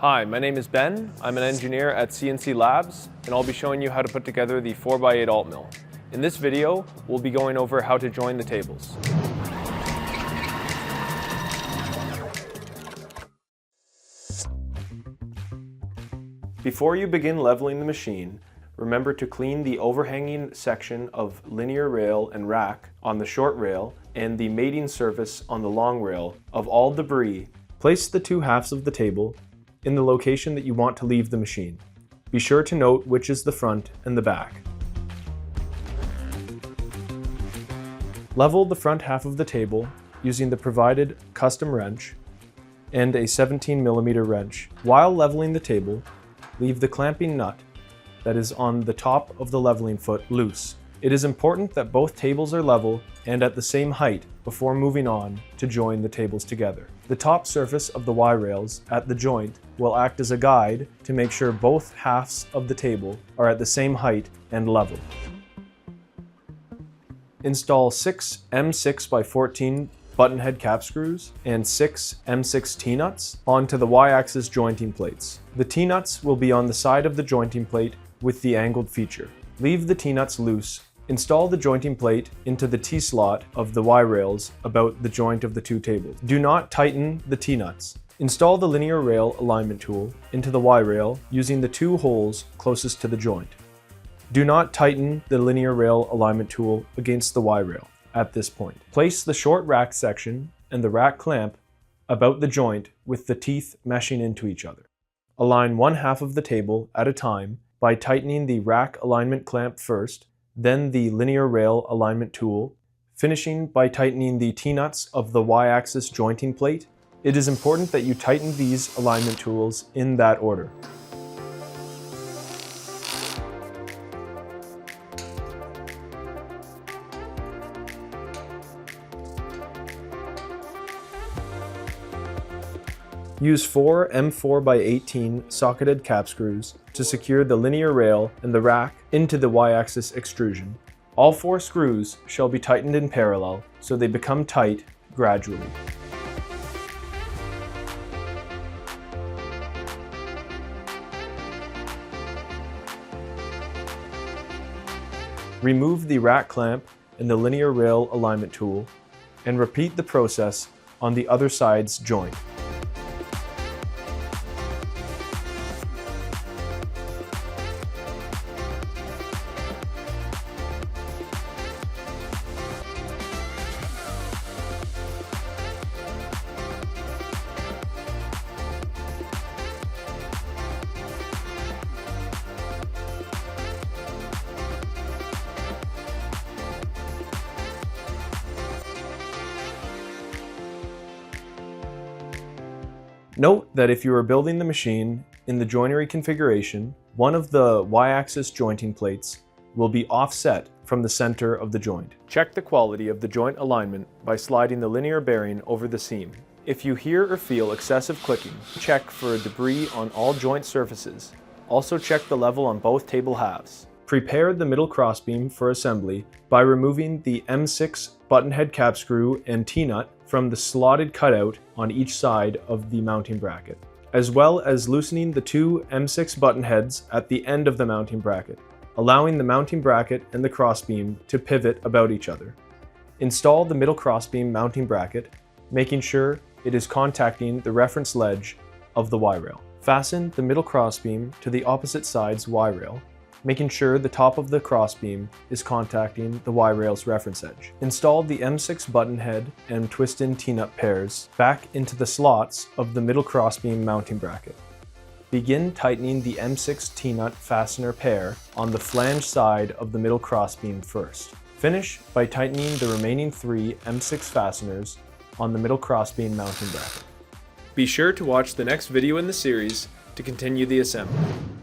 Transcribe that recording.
Hi, my name is Ben. I'm an engineer at Sienci Labs, and I'll be showing you how to put together the 4x8 AltMill. In this video, we'll be going over how to join the tables. Before you begin leveling the machine, remember to clean the overhanging section of linear rail and rack on the short rail and the mating surface on the long rail of all debris. Place the two halves of the table in the location that you want to leave the machine. Be sure to note which is the front and the back. Level the front half of the table using the provided custom wrench and a 17mm wrench. While leveling the table, leave the clamping nut that is on the top of the leveling foot loose. It is important that both tables are level and at the same height before moving on to join the tables together. The top surface of the Y-rails at the joint will act as a guide to make sure both halves of the table are at the same height and level. Install 6 M6x14 button head cap screws and 6 M6 T-nuts onto the Y-axis jointing plates. The T-nuts will be on the side of the jointing plate with the angled feature. Leave the T-nuts loose. Install the jointing plate into the T-slot of the Y-rails about the joint of the two tables. Do not tighten the T-nuts. Install the linear rail alignment tool into the Y-rail using the two holes closest to the joint. Do not tighten the linear rail alignment tool against the Y-rail at this point. Place the short rack section and the rack clamp about the joint with the teeth meshing into each other. Align one half of the table at a time by tightening the rack alignment clamp first, then the linear rail alignment tool, finishing by tightening the T-nuts of the Y-axis jointing plate. It is important that you tighten these alignment tools in that order. Use 4 M4x18 socketed cap screws to secure the linear rail and the rack into the Y-axis extrusion. All 4 screws shall be tightened in parallel so they become tight gradually. Remove the rack clamp and the linear rail alignment tool and repeat the process on the other side's joint. Note that if you are building the machine in the joinery configuration, one of the Y-axis jointing plates will be offset from the center of the joint. Check the quality of the joint alignment by sliding the linear bearing over the seam. If you hear or feel excessive clicking, check for debris on all joint surfaces. Also check the level on both table halves. Prepare the middle crossbeam for assembly by removing the M6 button head cap screw and T-nut from the slotted cutout on each side of the mounting bracket, as well as loosening the two M6 button heads at the end of the mounting bracket, allowing the mounting bracket and the crossbeam to pivot about each other. Install the middle crossbeam mounting bracket, making sure it is contacting the reference ledge of the Y-rail. Fasten the middle crossbeam to the opposite side's Y-rail, making sure the top of the crossbeam is contacting the Y-rail's reference edge. Install the M6 button head and twist-in T-nut pairs back into the slots of the middle crossbeam mounting bracket. Begin tightening the M6 T-nut fastener pair on the flange side of the middle crossbeam first. Finish by tightening the remaining 3 M6 fasteners on the middle crossbeam mounting bracket. Be sure to watch the next video in the series to continue the assembly.